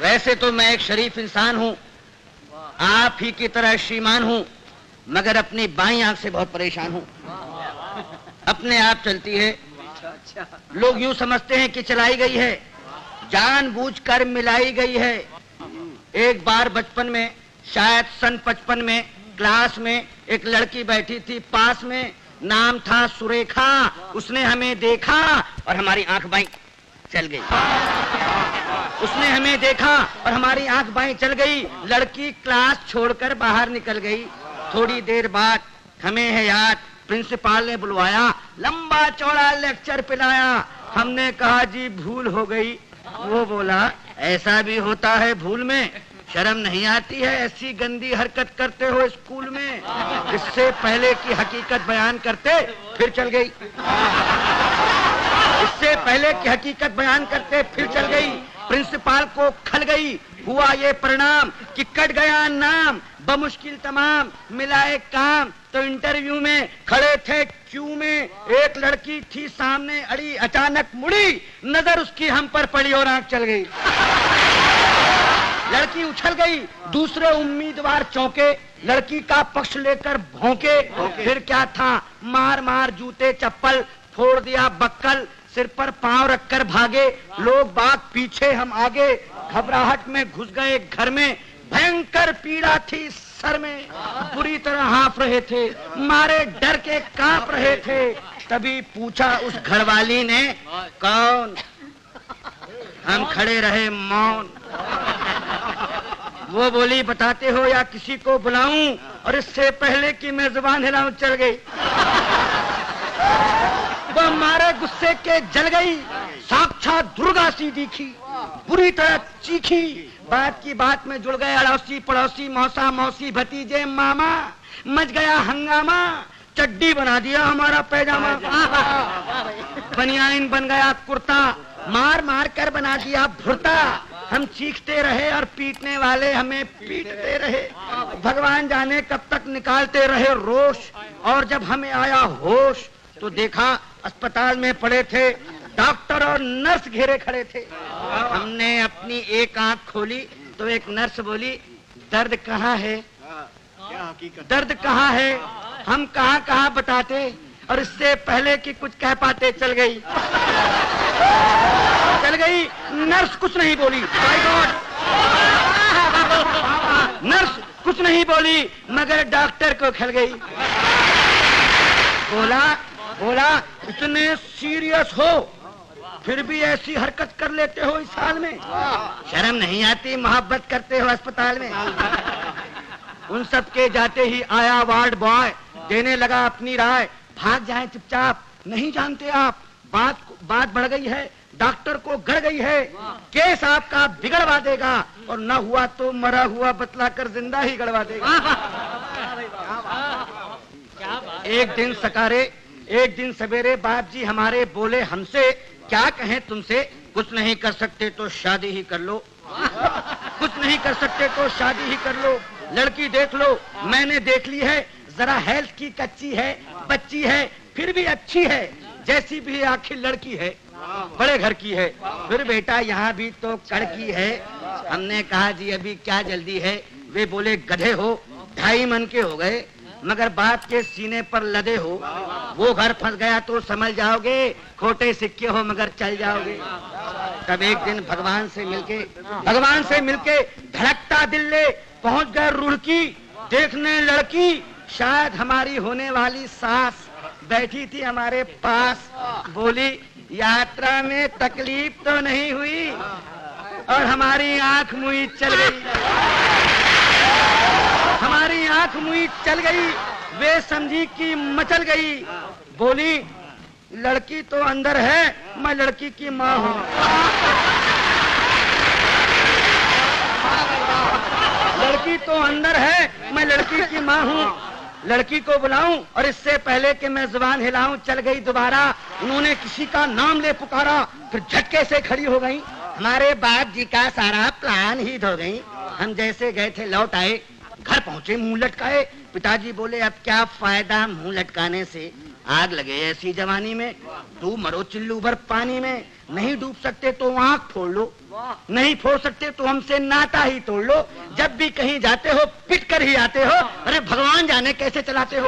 वैसे तो मैं एक शरीफ इंसान हूँ, आप ही की तरह श्रीमान हूँ, मगर अपनी बाईं आंख से बहुत परेशान हूँ। अपने आप चलती है, लोग यूं समझते हैं कि चलाई गई है, जानबूझकर मिलाई गई है। एक बार बचपन में, शायद सन 55 में, क्लास में एक लड़की बैठी थी पास में, नाम था सुरेखा। उसने हमें देखा और हमारी आंख बाईं चल गई। उसने हमें देखा और हमारी आंख बाईं चल गई। लड़की क्लास छोड़कर बाहर निकल गई। थोड़ी देर बाद हमें है याद, प्रिंसिपल ने बुलवाया, लंबा चौड़ा लेक्चर पिलाया। हमने कहा जी भूल हो गई। वो बोला ऐसा भी होता है भूल में, शर्म नहीं आती है, ऐसी गंदी हरकत करते हो स्कूल में। इससे पहले की हकीकत बयान करते फिर चल गई। इससे पहले की हकीकत बयान करते फिर चल गई। प्रिंसिपल को खल गई। हुआ ये परिणाम कि कट गया नाम, बमुश्किल तमाम मिलाए काम। तो इंटरव्यू में खड़े थे क्यू में, एक लड़की थी सामने अड़ी, अचानक मुड़ी, नजर उसकी हम पर पड़ी और आंख चल गई। लड़की उछल गई, दूसरे उम्मीदवार चौंके, लड़की का पक्ष लेकर भौंके। फिर क्या था, मार मार जूते चप्पल, फोड़ दिया बक्कल, सिर पर पांव रखकर भागे। लोग बाग पीछे, हम आगे, घबराहट में घुस गए घर में। भयंकर पीड़ा थी सर में, बुरी तरह हाँफ रहे थे, मारे डर के कांप रहे थे। तभी पूछा उस घरवाली ने, कौन? हम खड़े रहे मौन। वो बोली, बताते हो या किसी को बुलाऊं? और इससे पहले कि मैं जुबान हिलाऊं चल गई। वो मारे गुस्से के जल गई, साक्षात दुर्गा सी दिखी, बुरी तरह चीखी। बात की बात में जुड़ गए अड़ोसी पड़ोसी, मौसा मौसी भतीजे मामा। मच गया हंगामा, चड्डी बना दिया हमारा पैजामा, बनियाइन बन गया कुर्ता, मार मार कर बना दिया भुर्ता। हम चीखते रहे और पीटने वाले हमें पीटते रहे। भगवान जाने कब तक निकालते रहे रोष। और जब हमें आया होश तो देखा अस्पताल में पड़े थे डॉक्टर और नर्स घेरे खड़े थे। हमने अपनी एक आंख खोली तो एक नर्स बोली, दर्द कहाँ है? दर्द कहाँ है? हम कहाँ कहाँ बताते, और इससे पहले कि कुछ कह पाते चल गई। चल गई। नर्स कुछ नहीं बोली। माय गॉड, नर्स कुछ नहीं बोली, मगर डॉक्टर को खल गई। बोला इतने सीरियस हो फिर भी ऐसी हरकत कर लेते हो इस हाल में, शर्म नहीं आती? मोहब्बत करते हो अस्पताल में। उन सब के जाते ही आया वार्ड बॉय, देने लगा अपनी राय, भाग जाएं चुपचाप, नहीं जानते आप बात बढ़ गई है, डॉक्टर को गड़ गई है, केस आपका बिगड़वा देगा, और न हुआ तो मरा हुआ बतलाकर जिंदा ही गड़वा देगा। एक दिन सकारे, एक दिन सवेरे बाप जी हमारे बोले हमसे, क्या कहें तुमसे, कुछ नहीं कर सकते तो शादी ही कर लो। कुछ नहीं कर सकते तो शादी ही कर लो। लड़की देख लो, मैंने देख ली है, जरा हेल्थ की कच्ची है, बच्ची है, फिर भी अच्छी है, जैसी भी आखिर लड़की है, बड़े घर की है। फिर बेटा यहाँ भी तो कड़की है। हमने कहा जी अभी क्या जल्दी है? वे बोले, गधे हो, 2.5 मन के हो गए, मगर बाप के सीने पर लदे हो। वो घर फंस गया तो समझ जाओगे, खोटे सिक्के हो मगर चल जाओगे। तब एक दिन भगवान से मिलके धड़कता दिल ले पहुंच गए रुड़की, देखने लड़की, शायद हमारी होने वाली सास बैठी थी हमारे पास। बोली, यात्रा में तकलीफ तो नहीं हुई? और हमारी आंख मुई चल गई। हमारी आंख मुई चल गई, वे समझी कि मचल गई। बोली, लड़की तो अंदर है, मैं लड़की की माँ हूँ। लड़की तो अंदर है, मैं लड़की की माँ हूँ। लड़की को बुलाऊं और इससे पहले कि मैं जुबान हिलाऊं चल गई दोबारा। उन्होंने किसी का नाम ले पुकारा, फिर झटके से खड़ी हो गई। हमारे बाप जी का सारा प्लान ही धो गई। हम जैसे गए थे लौट आए, घर पहुंचे मुंह लटकाए। पिताजी बोले, अब क्या फायदा मुंह लटकाने से, आग लगे ऐसी जवानी में, तू मरो चिल्लू भर पानी में। नहीं डूब सकते तो आंख फोड़ लो, नहीं फोड़ सकते तो हमसे नाता ही तोड़ लो। जब भी कहीं जाते हो पिट कर ही आते हो, अरे भगवान जाने कैसे चलाते हो।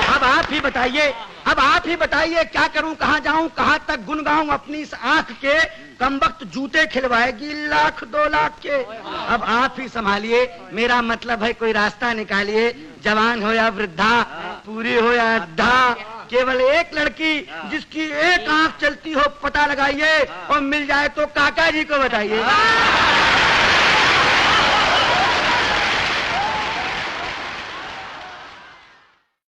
अब आप ही बताइए, अब आप ही बताइए, क्या करूं, कहां जाऊं, कहां तक गुन गाऊं अपनी इस आंख के। कमबख्त जूते खिलवाएगी लाख 2 लाख के। अब आप ही संभालिए, मेरा मतलब है कोई रास्ता निकालिए। जवान हो या वृद्धा, पूरी हो या अद्धा, केवल एक लड़की जिसकी एक आंख चलती हो पता लगाइए, और मिल जाए तो काका जी को बताइए।